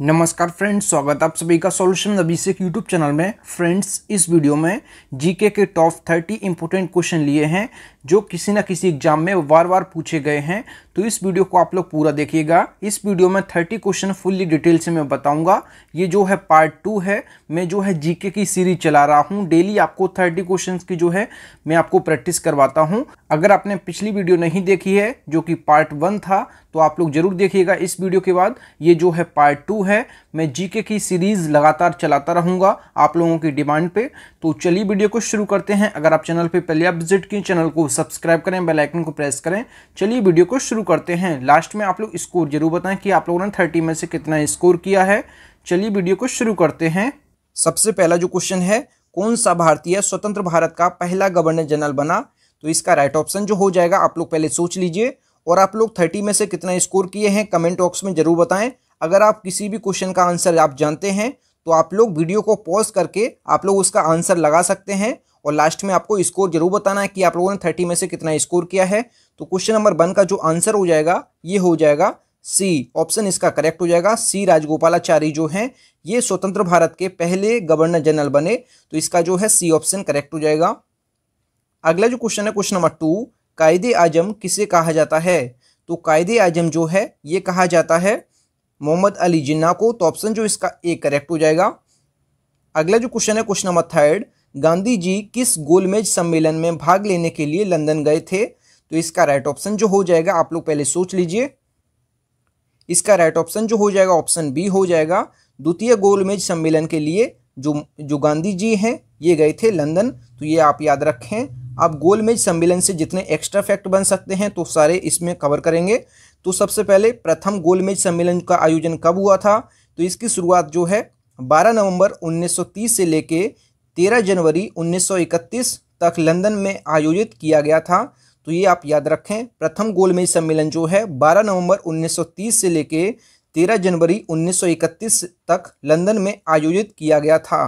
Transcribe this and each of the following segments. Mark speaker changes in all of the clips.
Speaker 1: नमस्कार फ्रेंड्स, स्वागत आप सभी का सॉल्यूशन अभिषेक यूट्यूब चैनल में। फ्रेंड्स, इस वीडियो में जीके के टॉप 30 इंपॉर्टेंट क्वेश्चन लिए हैं जो किसी न किसी एग्जाम में बार बार पूछे गए हैं। तो इस वीडियो को आप लोग पूरा देखिएगा। इस वीडियो में 30 क्वेश्चन फुल्ली डिटेल से मैं बताऊंगा। ये जो है पार्ट 2 है। मैं जो है जीके की सीरीज चला रहा हूँ। डेली आपको 30 क्वेश्चन की जो है मैं आपको प्रैक्टिस करवाता हूँ। अगर आपने पिछली वीडियो नहीं देखी है जो कि पार्ट 1 था तो आप लोग जरूर देखिएगा इस वीडियो के बाद। ये जो है पार्ट 2 है। मैं जीके की सीरीज लगातार चलाता रहूंगा आप लोगों की डिमांड पे। तो चलिए वीडियो को शुरू करते हैं। अगर आप चैनल पे पहले आप विजिट किए, चैनल को सब्सक्राइब करें, बेल आइकन को प्रेस करें। चलिए वीडियो को शुरू करते हैं। लास्ट में आप लोग स्कोर जरूर बताएं कि आप लोगों ने 30 में से कितना स्कोर किया है। चलिए वीडियो को शुरू करते हैं। सबसे पहला जो क्वेश्चन है, कौन सा भारतीय स्वतंत्र भारत का पहला गवर्नर जनरल बना? तो इसका राइट ऑप्शन जो हो जाएगा, आप लोग पहले सोच लीजिए। और आप लोग 30 में से कितना स्कोर किए हैं कमेंट बॉक्स में जरूर बताएं। अगर आप किसी भी क्वेश्चन का आंसर आप जानते हैं तो आप लोग वीडियो को पॉज करके आप लोग उसका आंसर लगा सकते हैं और लास्ट में आपको स्कोर जरूर बताना है कि आप लोगों ने 30 में से कितना स्कोर किया है। तो क्वेश्चन नंबर 1 का जो आंसर हो जाएगा ये हो जाएगा सी ऑप्शन, इसका करेक्ट हो जाएगा। सी राजगोपालाचारी जो हैं ये स्वतंत्र भारत के पहले गवर्नर जनरल बने। तो इसका जो है सी ऑप्शन करेक्ट हो जाएगा। अगला जो क्वेश्चन है क्वेश्चन नंबर 2, कायदे आजम किसे कहा जाता है? तो कायदे आजम जो है ये कहा जाता है मोहम्मद अली जिन्ना को। तो ऑप्शन जो इसका ए करेक्ट हो जाएगा। अगला जो क्वेश्चन है क्वेश्चन नंबर 3, गांधी जी किस गोलमेज सम्मेलन में भाग लेने के लिए लंदन गए थे? तो इसका राइट ऑप्शन जो हो जाएगा, आप लोग पहले सोच लीजिए। इसका राइट ऑप्शन जो हो जाएगा ऑप्शन बी हो जाएगा। द्वितीय गोलमेज सम्मेलन के लिए जो गांधी जी हैं ये गए थे लंदन। तो ये आप याद रखें। आप गोलमेज सम्मेलन से जितने एक्स्ट्रा फैक्ट बन सकते हैं तो सारे इसमें कवर करेंगे। तो सबसे पहले प्रथम गोलमेज सम्मेलन का आयोजन कब हुआ था? तो इसकी शुरुआत जो है 12 नवंबर 1930 से लेके 13 जनवरी 1931 तक लंदन में आयोजित किया गया था। तो ये आप याद रखें। प्रथम गोलमेज सम्मेलन जो है 12 नवंबर 1930 से लेके 13 जनवरी 1931 तक लंदन में आयोजित किया गया था।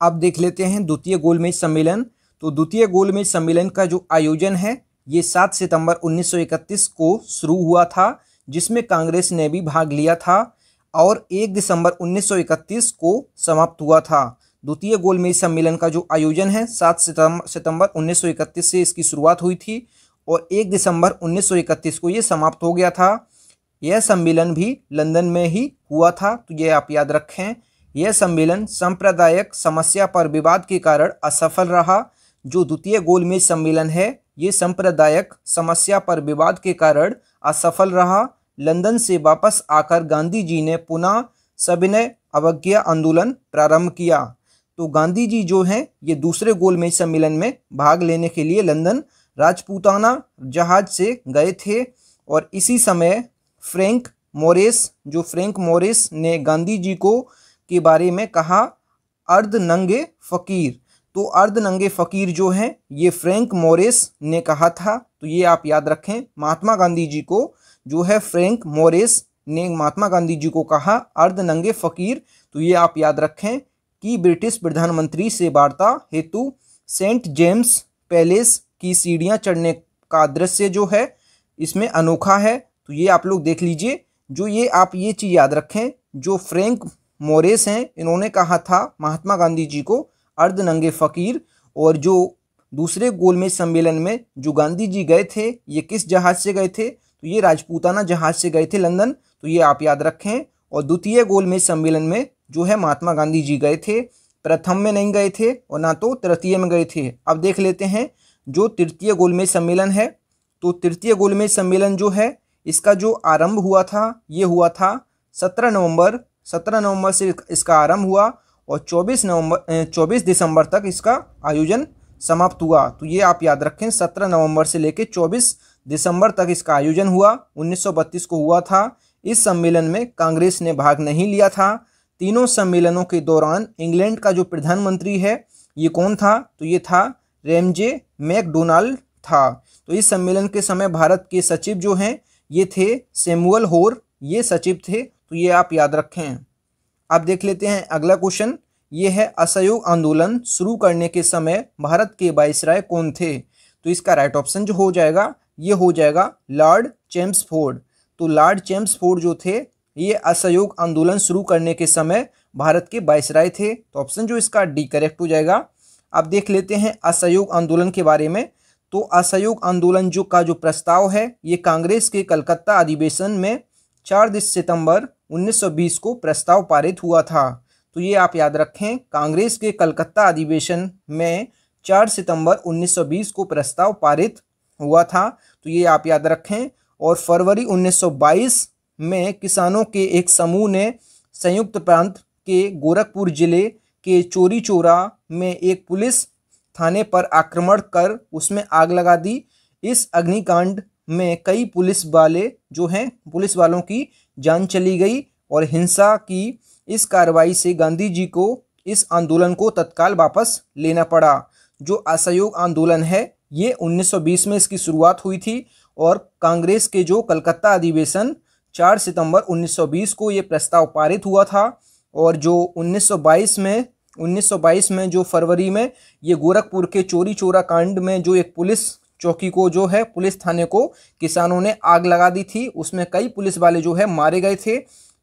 Speaker 1: अब देख लेते हैं द्वितीय गोलमेज सम्मेलन। तो द्वितीय गोलमेज सम्मेलन का जो आयोजन है ये 7 सितंबर 1931 को शुरू हुआ था, जिसमें कांग्रेस ने भी भाग लिया था, और 1 दिसंबर 1931 को समाप्त हुआ था। द्वितीय गोलमेज सम्मेलन का जो आयोजन है 7 सितंबर 1931 से इसकी शुरुआत हुई थी और 1 दिसंबर 1931 को ये समाप्त हो गया था। यह सम्मेलन भी लंदन में ही हुआ था। तो ये आप याद रखें। यह सम्मेलन सांप्रदायिक समस्या पर विवाद के कारण असफल रहा। जो द्वितीय गोलमेज सम्मेलन है ये सांप्रदायिक समस्या पर विवाद के कारण असफल रहा। लंदन से वापस आकर गांधी जी ने पुनः सविनय अवज्ञा आंदोलन प्रारंभ किया। तो गांधी जी जो हैं ये दूसरे गोलमेज सम्मेलन में भाग लेने के लिए लंदन राजपूताना जहाज से गए थे। और इसी समय फ्रैंक मोरिस ने गांधी जी को के बारे में कहा अर्धनंगे फकीर। तो अर्धनंगे फकीर जो हैं ये फ्रैंक मोरिस ने कहा था। तो ये आप याद रखें। महात्मा गांधी जी को जो है फ्रैंक मोरिस ने महात्मा गांधी जी को कहा अर्धनंगे फकीर। तो ये आप याद रखें कि ब्रिटिश प्रधानमंत्री से वार्ता हेतु सेंट जेम्स पैलेस की सीढ़ियां चढ़ने का दृश्य जो है इसमें अनोखा है। तो ये आप लोग देख लीजिए। जो ये आप ये चीज़ याद रखें, जो फ्रैंक मोरिस हैं इन्होंने कहा था महात्मा गांधी जी को अर्धनंगे फकीर। और जो दूसरे गोलमेज सम्मेलन में जो गांधी जी गए थे ये किस जहाज से गए थे? तो ये राजपूताना जहाज से गए थे लंदन। तो ये आप याद रखें। और द्वितीय गोलमेज सम्मेलन में जो है महात्मा गांधी जी गए थे, प्रथम में नहीं गए थे और ना तो तृतीय में गए थे। अब देख लेते हैं जो तृतीय गोलमेज सम्मेलन है। तो तृतीय गोलमेज सम्मेलन जो है इसका जो आरंभ हुआ था ये हुआ था 17 नवंबर से इसका आरंभ हुआ और 24 दिसंबर तक इसका आयोजन समाप्त हुआ। तो ये आप याद रखें। 17 नवंबर से लेकर 24 दिसंबर तक इसका आयोजन हुआ। 1932 को हुआ था। इस सम्मेलन में कांग्रेस ने भाग नहीं लिया था। तीनों सम्मेलनों के दौरान इंग्लैंड का जो प्रधानमंत्री है ये कौन था? तो ये था रैमजे मैकडोनाल्ड था। तो इस सम्मेलन के समय भारत के सचिव जो हैं ये थे सैमुअल होर, ये सचिव थे। तो ये आप याद रखें। अब देख लेते हैं अगला क्वेश्चन। ये है असहयोग आंदोलन शुरू करने के समय भारत के वायसराय कौन थे? तो इसका राइट ऑप्शन जो हो जाएगा ये हो जाएगा लॉर्ड चेम्सफोर्ड। तो लॉर्ड चेम्सफोर्ड जो थे ये असहयोग आंदोलन शुरू करने के समय भारत के वायसराय थे। तो ऑप्शन जो इसका डी करेक्ट हो जाएगा। अब देख लेते हैं असहयोग आंदोलन के बारे में। तो असहयोग आंदोलन जो प्रस्ताव है ये कांग्रेस के कलकत्ता अधिवेशन में 4 सितंबर 1920 को प्रस्ताव पारित हुआ था। तो ये आप याद रखें, कांग्रेस के कलकत्ता अधिवेशन में 4 सितंबर 1920 को प्रस्ताव पारित हुआ था। तो ये आप याद रखें। और फरवरी 1922 में किसानों के एक समूह ने संयुक्त प्रांत के गोरखपुर जिले के चोरी चौरा में एक पुलिस थाने पर आक्रमण कर उसमें आग लगा दी। इस अग्निकांड में कई पुलिस वालों की जान चली गई और हिंसा की इस कार्रवाई से गांधी जी को इस आंदोलन को तत्काल वापस लेना पड़ा। जो असहयोग आंदोलन है ये 1920 में इसकी शुरुआत हुई थी और कांग्रेस के जो कलकत्ता अधिवेशन 4 सितंबर 1920 को ये प्रस्ताव पारित हुआ था। और जो 1922 में जो फरवरी में ये गोरखपुर के चोरी चौरा कांड में जो एक पुलिस चौकी को पुलिस थाने को किसानों ने आग लगा दी थी, उसमें कई पुलिस वाले मारे गए थे।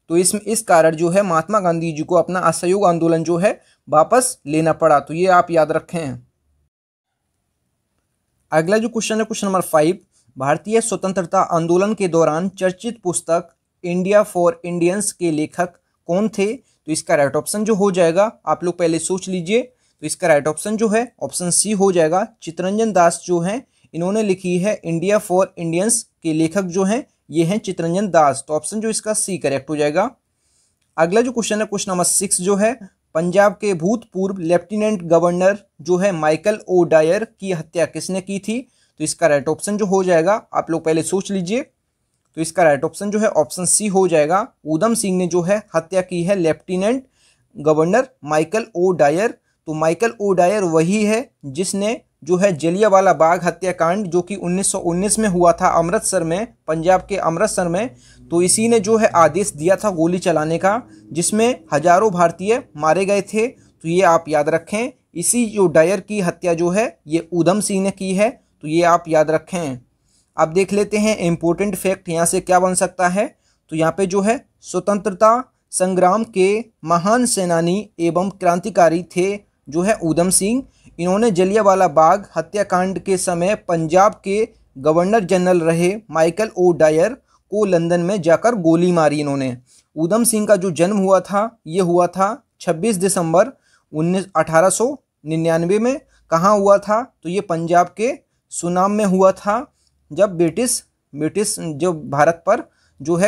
Speaker 1: तो इस कारण महात्मा गांधी जी को अपना असहयोग आंदोलन वापस लेना पड़ा। तो ये आप याद रखें। अगला जो क्वेश्चन है क्वेश्चन नंबर 5, भारतीय स्वतंत्रता आंदोलन के दौरान चर्चित पुस्तक इंडिया फॉर इंडियंस के लेखक कौन थे? तो इसका राइट ऑप्शन जो हो जाएगा, आप लोग पहले सोच लीजिए। तो इसका राइट ऑप्शन जो है ऑप्शन सी हो जाएगा। चित्तरंजन दास जो हैं इन्होंने लिखी है इंडिया फॉर इंडियंस के लेखक जो हैं ये हैं चित्तरंजन दास। तो ऑप्शन जो इसका सी करेक्ट हो जाएगा। अगला जो क्वेश्चन है क्वेश्चन नंबर 6 जो है, पंजाब के भूतपूर्व lieutenant governor Michael O'Dwyer की हत्या किसने की थी? तो इसका राइट ऑप्शन जो हो जाएगा, आप लोग पहले सोच लीजिए। तो इसका राइट ऑप्शन जो है ऑप्शन सी हो जाएगा। ऊधम सिंह ने हत्या की है lieutenant governor Michael O'Dwyer. तो माइकल ओ डायर वही है जिसने जलियांवाला बाग हत्याकांड जो कि 1919 में हुआ था अमृतसर में, पंजाब के अमृतसर में। तो इसी ने आदेश दिया था गोली चलाने का, जिसमें हजारों भारतीय मारे गए थे। तो ये आप याद रखें। इसी डायर की हत्या ये ऊधम सिंह ने की है। तो ये आप याद रखें। अब देख लेते हैं इम्पोर्टेंट फैक्ट यहाँ से क्या बन सकता है। तो यहाँ पे स्वतंत्रता संग्राम के महान सेनानी एवं क्रांतिकारी थे ऊधम सिंह। इन्होंने जलियांवाला बाग हत्याकांड के समय पंजाब के गवर्नर जनरल रहे माइकल ओ डायर को लंदन में जाकर गोली मारी इन्होंने। ऊधम सिंह का जो जन्म हुआ था ये हुआ था 26 दिसंबर 1899 में। कहाँ हुआ था? तो ये पंजाब के सुनाम में हुआ था, जब ब्रिटिश जब भारत पर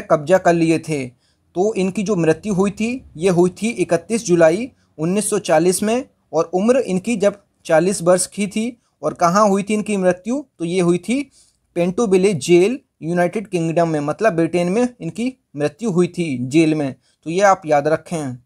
Speaker 1: कब्जा कर लिए थे। तो इनकी जो मृत्यु हुई थी ये हुई थी 31 जुलाई 1940 में और उम्र इनकी जब 40 वर्ष की थी। और कहाँ हुई थी इनकी मृत्यु? तो ये हुई थी पेंटोबिले जेल, यूनाइटेड किंगडम में, मतलब ब्रिटेन में इनकी मृत्यु हुई थी जेल में। तो ये आप याद रखें।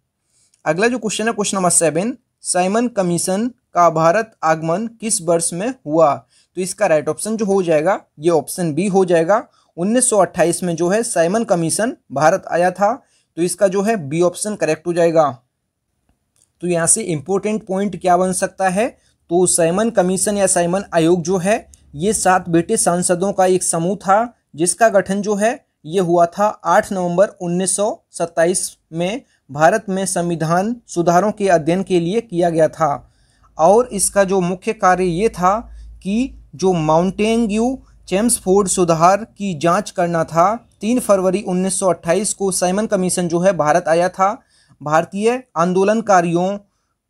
Speaker 1: अगला जो क्वेश्चन है क्वेश्चन नंबर 7, साइमन कमीशन का भारत आगमन किस वर्ष में हुआ? तो इसका राइट ऑप्शन जो हो जाएगा ये ऑप्शन बी हो जाएगा। 1928 में साइमन कमीशन भारत आया था। तो इसका बी ऑप्शन करेक्ट हो जाएगा। तो यहाँ से इम्पोर्टेंट पॉइंट क्या बन सकता है? तो साइमन कमीशन या साइमन आयोग ये 7 ब्रिटिश सांसदों का एक समूह था, जिसका गठन ये हुआ था 8 नवंबर 1927 में भारत में संविधान सुधारों के अध्ययन के लिए किया गया था। और इसका जो मुख्य कार्य ये था कि जो माउंटेन्यू चेम्सफोर्ड सुधार की जांच करना था। 3 फरवरी 1928 को साइमन कमीशन भारत आया था। भारतीय आंदोलनकारियों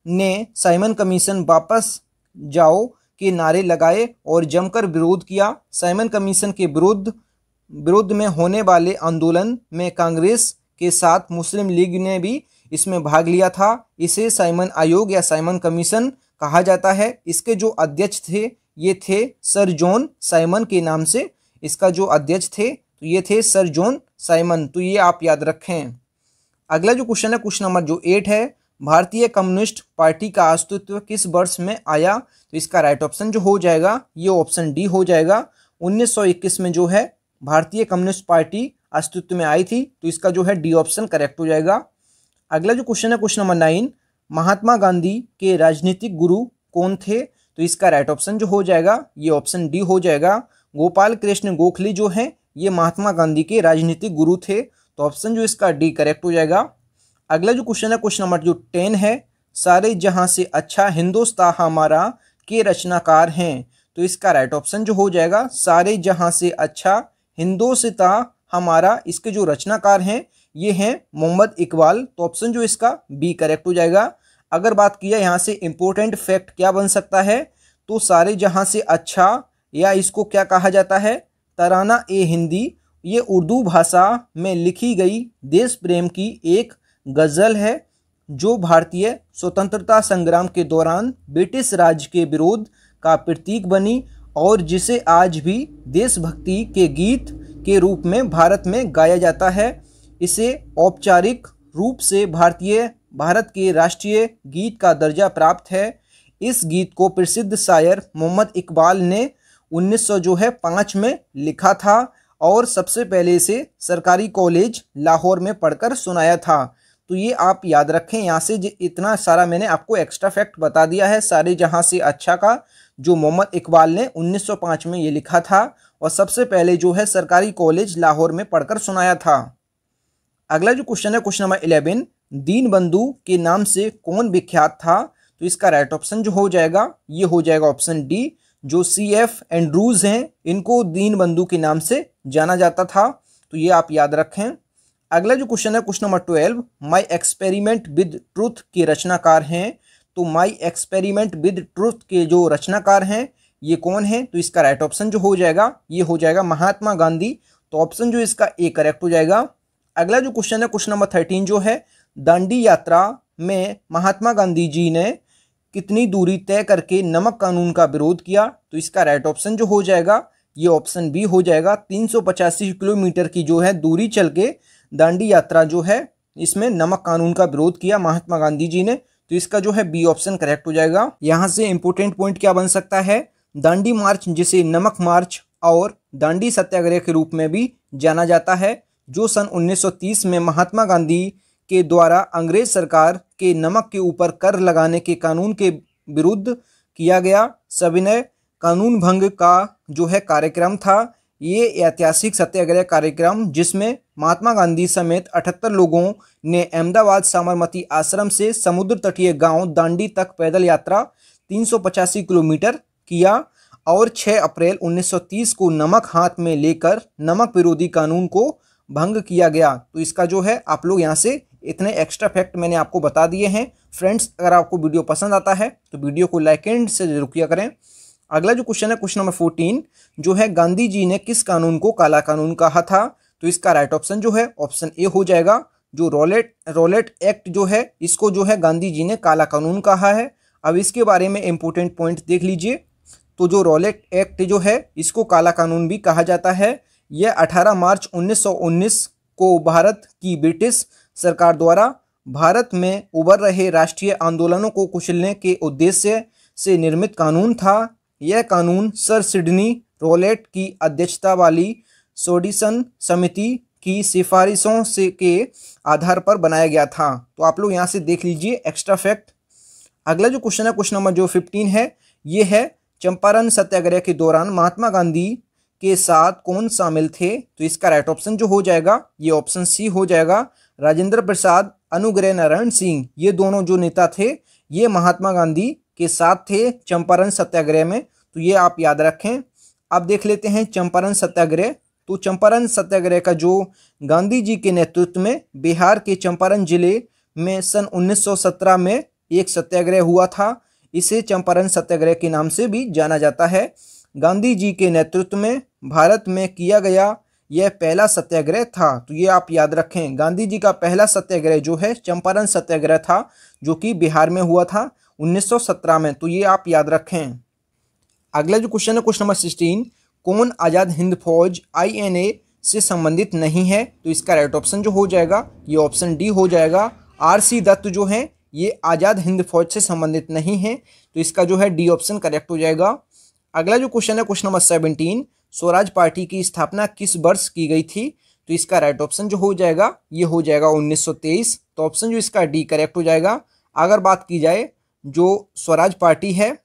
Speaker 1: ने साइमन कमीशन वापस जाओ के नारे लगाए और जमकर विरोध किया। साइमन कमीशन के विरोध में होने वाले आंदोलन में कांग्रेस के साथ मुस्लिम लीग ने भी इसमें भाग लिया था। इसे साइमन आयोग या साइमन कमीशन कहा जाता है। इसके जो अध्यक्ष थे ये थे सर जॉन साइमन के नाम से इसका जो अध्यक्ष थे, तो ये थे सर जॉन साइमन। तो ये आप याद रखें। अगला जो क्वेश्चन है क्वेश्चन नंबर जो 8 है, भारतीय कम्युनिस्ट पार्टी का अस्तित्व किस वर्ष में आया? तो इसका राइट ऑप्शन जो हो जाएगा ये ऑप्शन डी हो जाएगा। 1921 में भारतीय कम्युनिस्ट पार्टी अस्तित्व में आई थी। तो इसका डी ऑप्शन करेक्ट हो जाएगा। अगला जो क्वेश्चन है क्वेश्चन नंबर 9, महात्मा गांधी के राजनीतिक गुरु कौन थे? तो इसका राइट ऑप्शन जो हो जाएगा ये ऑप्शन डी हो जाएगा। गोपाल कृष्ण गोखले ये महात्मा गांधी के राजनीतिक गुरु थे। तो ऑप्शन जो इसका डी करेक्ट हो जाएगा। अगला जो क्वेश्चन है क्वेश्चन नंबर जो 10 है, सारे जहां से अच्छा हिंदुस्तान हमारा के रचनाकार हैं। तो इसका राइट ऑप्शन जो हो जाएगा सारे जहां से अच्छा हिंदुस्तान हमारा, इसके जो रचनाकार हैं ये हैं मोहम्मद इकबाल। तो ऑप्शन जो इसका बी करेक्ट हो जाएगा। अगर बात की जाए यहाँ से इंपॉर्टेंट फैक्ट क्या बन सकता है, तो सारे जहां से अच्छा, या इसको क्या कहा जाता है, तराना ए हिंदी, ये उर्दू भाषा में लिखी गई देश प्रेम की एक गज़ल है जो भारतीय स्वतंत्रता संग्राम के दौरान ब्रिटिश राज के विरोध का प्रतीक बनी और जिसे आज भी देशभक्ति के गीत के रूप में भारत में गाया जाता है। इसे औपचारिक रूप से भारत के राष्ट्रीय गीत का दर्जा प्राप्त है। इस गीत को प्रसिद्ध शायर मोहम्मद इकबाल ने 1905 में लिखा था और सबसे पहले इसे सरकारी कॉलेज लाहौर में पढ़कर सुनाया था। तो ये आप याद रखें, यहाँ से इतना सारा मैंने आपको एक्स्ट्रा फैक्ट बता दिया है सारे जहां से अच्छा का, जो मोहम्मद इकबाल ने 1905 में ये लिखा था और सबसे पहले जो है सरकारी कॉलेज लाहौर में पढ़कर सुनाया था। अगला जो क्वेश्चन है क्वेश्चन नंबर 11, दीन बंधु के नाम से कौन विख्यात था। तो इसका राइट ऑप्शन जो हो जाएगा ये हो जाएगा ऑप्शन डी, जो C.F. एंड्रूज हैं इनको दीन बंधु के नाम से जाना जाता था। तो ये आप याद रखें। अगला जो क्वेश्चन है question number 12, my experiment with truth के रचनाकार हैं। तो माई एक्सपेरिमेंट विद ट्रूथ के जो रचनाकार हैं ये कौन है। तो इसका राइट ऑप्शन जो हो जाएगा ये हो जाएगा महात्मा गांधी। तो ऑप्शन जो इसका ए करेक्ट हो जाएगा। अगला जो क्वेश्चन है क्वेश्चन नंबर 13 जो है, दांडी यात्रा में महात्मा गांधी जी ने कितनी दूरी तय करके नमक कानून का विरोध किया। तो इसका राइट ऑप्शन जो हो जाएगा ये ऑप्शन बी हो जाएगा। 385 किलोमीटर की जो है दूरी चल के दांडी यात्रा जो है इसमें नमक कानून का विरोध किया महात्मा गांधी जी ने। तो इसका जो है बी ऑप्शन करेक्ट हो जाएगा। यहाँ से इंपोर्टेंट पॉइंट क्या बन सकता है, दांडी मार्च जिसे नमक मार्च और दांडी सत्याग्रह के रूप में भी जाना जाता है, जो सन 1930 में महात्मा गांधी के द्वारा अंग्रेज सरकार के नमक के ऊपर कर लगाने के कानून के विरुद्ध किया गया सविनय कानून भंग का जो है कार्यक्रम था। ये ऐतिहासिक सत्याग्रह कार्यक्रम जिसमें महात्मा गांधी समेत 78 लोगों ने अहमदाबाद साबरमती आश्रम से समुद्र तटीय गांव दांडी तक पैदल यात्रा 385 किलोमीटर किया और 6 अप्रैल 1930 को नमक हाथ में लेकर नमक विरोधी कानून को भंग किया गया। तो इसका जो है आप लोग यहाँ से इतने एक्स्ट्रा फैक्ट मैंने आपको बता दिए हैं। फ्रेंड्स, अगर आपको वीडियो पसंद आता है तो वीडियो को लाइक एंड से जरूर किया करें। अगला जो क्वेश्चन है क्वेश्चन नंबर 14 जो है, गांधी जी ने किस कानून को काला कानून कहा था। तो इसका राइट ऑप्शन जो है ऑप्शन ए हो जाएगा। जो रॉलेट एक्ट जो है इसको जो है गांधी जी ने काला कानून कहा है। अब इसके बारे में इंपॉर्टेंट पॉइंट देख लीजिए। तो जो रॉलेट एक्ट जो है इसको काला कानून भी कहा जाता है। यह 18 मार्च 1919 को भारत की ब्रिटिश सरकार द्वारा भारत में उभर रहे राष्ट्रीय आंदोलनों को कुचलने के उद्देश्य से निर्मित कानून था। यह कानून सर सिडनी रॉलेट की अध्यक्षता वाली सोडिसन समिति की सिफारिशों से के आधार पर बनाया गया था। तो आप लोग यहाँ से देख लीजिए एक्स्ट्रा फैक्ट। अगला जो क्वेश्चन है क्वेश्चन नंबर जो 15 है, ये है चंपारण सत्याग्रह के दौरान महात्मा गांधी के साथ कौन शामिल थे। तो इसका राइट ऑप्शन जो हो जाएगा ये ऑप्शन सी हो जाएगा। राजेंद्र प्रसाद, अनुग्रह नारायण सिंह, ये दोनों जो नेता थे ये महात्मा गांधी के साथ थे चंपारण सत्याग्रह में। तो ये आप याद रखें। अब देख लेते हैं चंपारण सत्याग्रह। तो चंपारण सत्याग्रह का जो गांधी जी के नेतृत्व में बिहार के चंपारण जिले में सन 1917 में एक सत्याग्रह हुआ था। इसे चंपारण सत्याग्रह के नाम से भी जाना जाता है। गांधी जी के नेतृत्व में भारत में किया गया यह पहला सत्याग्रह था। तो ये आप याद रखें, गांधी जी का पहला सत्याग्रह जो है चंपारण सत्याग्रह था, जो कि बिहार में हुआ था 1917 में। तो ये आप याद रखें। अगला जो क्वेश्चन है क्वेश्चन नंबर 16, कौन आज़ाद हिंद फौज INA से संबंधित नहीं है। तो इसका राइट ऑप्शन जो हो जाएगा ये ऑप्शन डी हो जाएगा। RC दत्त जो है ये आज़ाद हिंद फौज से संबंधित नहीं है। तो इसका जो है डी ऑप्शन करेक्ट हो जाएगा। अगला जो क्वेश्चन है क्वेश्चन नंबर 17, स्वराज पार्टी की स्थापना किस वर्ष की गई थी। तो इसका राइट ऑप्शन जो हो जाएगा ये हो जाएगा 1923। तो ऑप्शन जो इसका डी करेक्ट हो जाएगा। अगर बात की जाए जो स्वराज पार्टी है,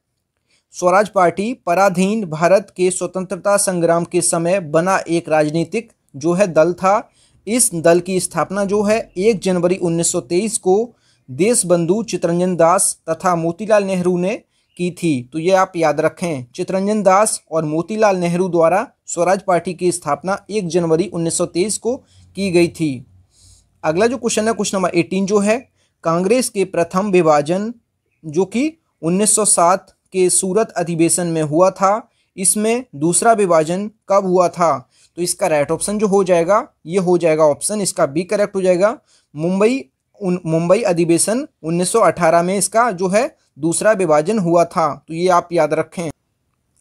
Speaker 1: स्वराज पार्टी पराधीन भारत के स्वतंत्रता संग्राम के समय बना एक राजनीतिक जो है दल था। इस दल की स्थापना जो है 1 जनवरी 1923 को देशबंधु चित्तरंजन दास तथा मोतीलाल नेहरू ने की थी। तो ये आप याद रखें, चित्तरंजन दास और मोतीलाल नेहरू द्वारा स्वराज पार्टी की स्थापना 1 जनवरी 1923 को की गई थी। अगला जो क्वेश्चन है क्वेश्चन नंबर 18 जो है, कांग्रेस के प्रथम विभाजन जो कि 1907 के सूरत अधिवेशन में हुआ था, इसमें दूसरा विभाजन कब हुआ था? तो इसका राइट ऑप्शन जो हो जाएगा ये हो जाएगा ऑप्शन इसका बी करेक्ट हो जाएगा। मुंबई अधिवेशन 1918 में इसका जो है दूसरा विभाजन हुआ था। तो ये आप याद रखें।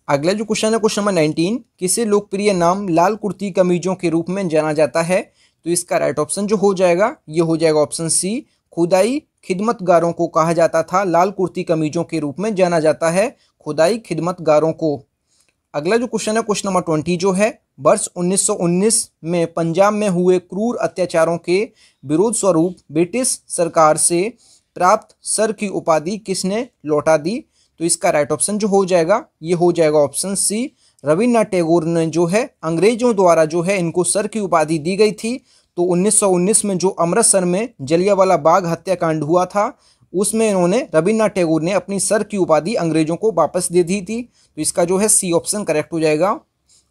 Speaker 1: अगला जो क्वेश्चन है क्वेश्चन नंबर 19, किसे लोकप्रिय नाम लाल कुर्ती कमीजों के रूप में जाना जाता है? तो इसका राइट ऑप्शन जो हो जाएगा ये हो जाएगा ऑप्शन सी, खुदाई खिदमतगारों को कहा जाता था लाल कुर्ती कमीजों के रूप में जाना जाता है खुदाई खिदमतगारों को। अगला जो क्वेश्चन है क्वेश्चन नंबर 20 जो है, वर्ष 1919 में पंजाब में हुए क्रूर अत्याचारों के विरोध स्वरूप ब्रिटिश सरकार से प्राप्त सर की उपाधि किसने लौटा दी? तो इसका राइट ऑप्शन जो हो जाएगा ये हो जाएगा ऑप्शन सी, रविन्द्रनाथ टैगोर ने जो है अंग्रेजों द्वारा जो है इनको सर की उपाधि दी गई थी। तो 1919 में जो अमृतसर में जलियांवाला बाग हत्याकांड हुआ था उसमें इन्होंने रविन्द्रनाथ टैगोर ने अपनी सर की उपाधि अंग्रेजों को वापस दे दी थी। तो इसका जो है सी ऑप्शन करेक्ट हो जाएगा।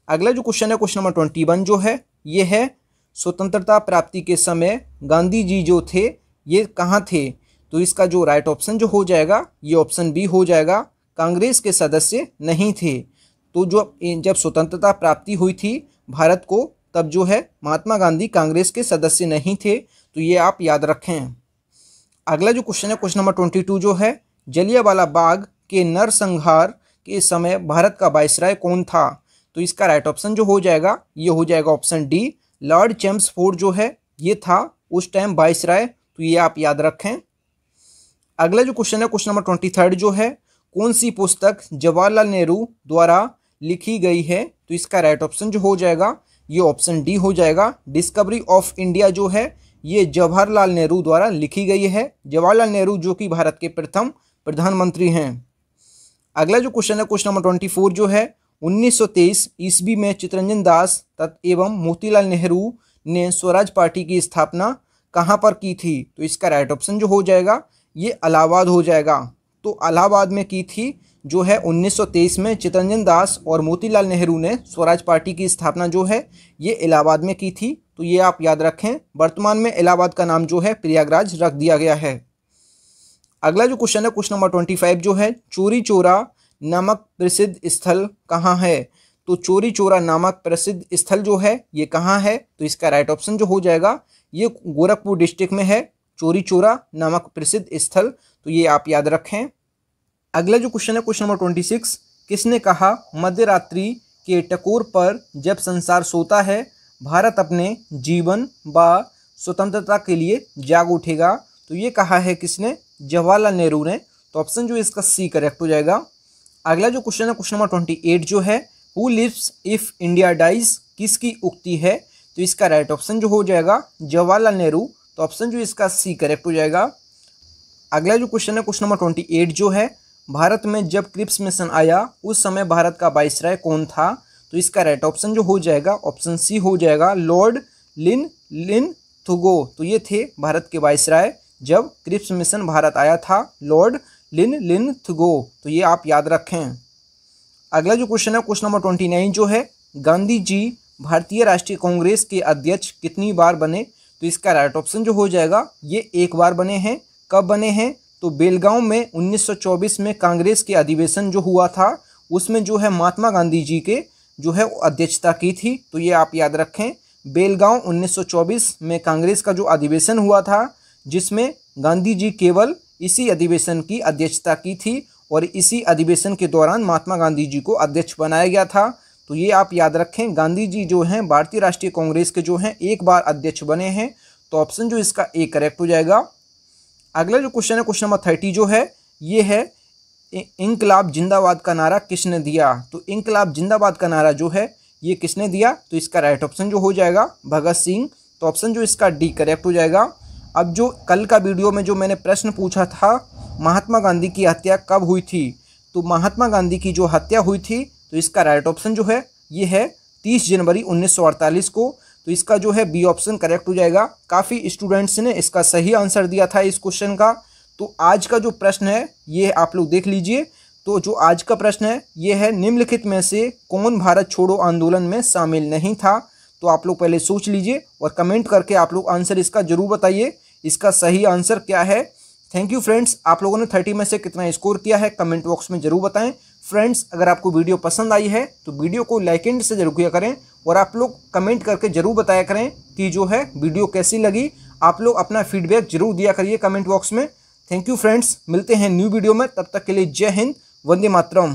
Speaker 1: अगला जो क्वेश्चन है क्वेश्चन नंबर 21 जो है ये है, स्वतंत्रता प्राप्ति के समय गांधी जी जो थे ये कहाँ थे? तो इसका जो राइट ऑप्शन जो हो जाएगा ये ऑप्शन बी हो जाएगा, कांग्रेस के सदस्य नहीं थे। तो जब स्वतंत्रता प्राप्ति हुई थी भारत को तब जो है महात्मा गांधी कांग्रेस के सदस्य नहीं थे। तो ये आप याद रखें। अगला जो क्वेश्चन है क्वेश्चन नंबर 22 जो है, जलियांवाला बाग के नरसंहार के समय भारत का वायसराय कौन था? तो इसका राइट ऑप्शन जो हो जाएगा ये हो जाएगा ऑप्शन डी, लॉर्ड चैम्सफोर्ड जो है ये था उस टाइम वायसराय। तो ये आप याद रखें। अगला जो क्वेश्चन है क्वेश्चन नंबर 23 जो है, कौन सी पुस्तक जवाहरलाल नेहरू द्वारा लिखी गई है? तो इसका राइट ऑप्शन जो हो जाएगा ये ऑप्शन डी हो जाएगा, डिस्कवरी ऑफ इंडिया जो है ये जवाहरलाल नेहरू द्वारा लिखी गई है। जवाहरलाल नेहरू जो कि भारत के प्रथम प्रधानमंत्री हैं। अगला जो क्वेश्चन है क्वेश्चन नंबर 24 जो है, 1923 ईस्वी में चित्तरंजन दास एवं मोतीलाल नेहरू ने स्वराज पार्टी की स्थापना कहाँ पर की थी? तो इसका राइट ऑप्शन जो हो जाएगा ये इलाहाबाद हो जाएगा। तो इलाहाबाद में की थी जो है 1923 में चित्तरंजन दास और मोतीलाल नेहरू ने स्वराज पार्टी की स्थापना जो है ये इलाहाबाद में की थी। तो ये आप याद रखें। वर्तमान में इलाहाबाद का नाम जो है प्रयागराज रख दिया गया है। अगला जो क्वेश्चन है क्वेश्चन नंबर 25 जो है, चोरी चौरा नामक प्रसिद्ध स्थल कहाँ है? तो चोरी चौरा नामक प्रसिद्ध स्थल जो है ये कहाँ है? तो इसका राइट ऑप्शन जो हो जाएगा ये गोरखपुर डिस्ट्रिक्ट में है चोरी चौरा नामक प्रसिद्ध स्थल। तो ये आप याद रखें। अगला जो क्वेश्चन है क्वेश्चन नंबर 26, किसने कहा मध्यरात्रि के टकोर पर जब संसार सोता है भारत अपने जीवन व स्वतंत्रता के लिए जाग उठेगा? तो ये कहा है किसने? जवाहरलाल नेहरू ने। तो ऑप्शन जो इसका सी करेक्ट हो जाएगा। अगला जो क्वेश्चन है क्वेश्चन नंबर 28 जो है, who lives if India dies किसकी उक्ति है? तो इसका राइट ऑप्शन जो हो जाएगा जवाहरलाल नेहरू। तो ऑप्शन जो इसका सी करेक्ट हो जाएगा। अगला जो क्वेश्चन है क्वेश्चन नंबर 28 जो है, भारत में जब क्रिप्स मिशन आया उस समय भारत का वायसराय कौन था? तो इसका राइट ऑप्शन जो हो जाएगा ऑप्शन सी हो जाएगा, लॉर्ड लिनथुगो। तो ये थे भारत के वायसराय जब क्रिप्स मिशन भारत आया था, लॉर्ड लिनथुगो। तो ये आप याद रखें। अगला जो क्वेश्चन है क्वेश्चन नंबर 29 जो है, गांधी जी भारतीय राष्ट्रीय कांग्रेस के अध्यक्ष कितनी बार बने? तो इसका राइट ऑप्शन जो हो जाएगा ये एक बार बने हैं। कब बने हैं? तो बेलगांव में 1924 में कांग्रेस के अधिवेशन जो हुआ था उसमें जो है महात्मा गांधी जी के जो है अध्यक्षता की थी। तो ये आप याद रखें। बेलगांव 1924 में कांग्रेस का जो अधिवेशन हुआ था जिसमें गांधी जी केवल इसी अधिवेशन की अध्यक्षता की थी और इसी अधिवेशन के दौरान महात्मा गांधी जी को अध्यक्ष बनाया गया था। तो ये आप याद रखें, गांधी जी जो हैं भारतीय राष्ट्रीय कांग्रेस के जो हैं एक बार अध्यक्ष बने हैं। तो ऑप्शन जो इसका ए करेक्ट हो जाएगा। अगला जो क्वेश्चन है क्वेश्चन नंबर 30 जो है ये है, इंकलाब जिंदाबाद का नारा किसने दिया? तो इंकलाब जिंदाबाद का नारा जो है ये किसने दिया? तो इसका राइट ऑप्शन जो हो जाएगा भगत सिंह। तो ऑप्शन जो इसका डी करेक्ट हो जाएगा। अब जो कल का वीडियो में जो मैंने प्रश्न पूछा था महात्मा गांधी की हत्या कब हुई थी, तो महात्मा गांधी की जो हत्या हुई थी तो इसका राइट ऑप्शन जो है ये है 30 जनवरी 1948 को। तो इसका जो है बी ऑप्शन करेक्ट हो जाएगा। काफ़ी स्टूडेंट्स ने इसका सही आंसर दिया था इस क्वेश्चन का। तो आज का जो प्रश्न है ये आप लोग देख लीजिए। तो जो आज का प्रश्न है ये है, निम्नलिखित में से कौन भारत छोड़ो आंदोलन में शामिल नहीं था। तो आप लोग पहले सोच लीजिए और कमेंट करके आप लोग आंसर इसका जरूर बताइए, इसका सही आंसर क्या है। थैंक यू फ्रेंड्स, आप लोगों ने 30 में से कितना स्कोर किया है कमेंट बॉक्स में जरूर बताएं। फ्रेंड्स, अगर आपको वीडियो पसंद आई है तो वीडियो को लाइक एंड से जरूर किया करें और आप लोग कमेंट करके जरूर बताया करें कि जो है वीडियो कैसी लगी। आप लोग अपना फीडबैक जरूर दिया करिए कमेंट बॉक्स में। थैंक यू फ्रेंड्स, मिलते हैं न्यू वीडियो में, तब तक के लिए जय हिंद, वंदे मातरम।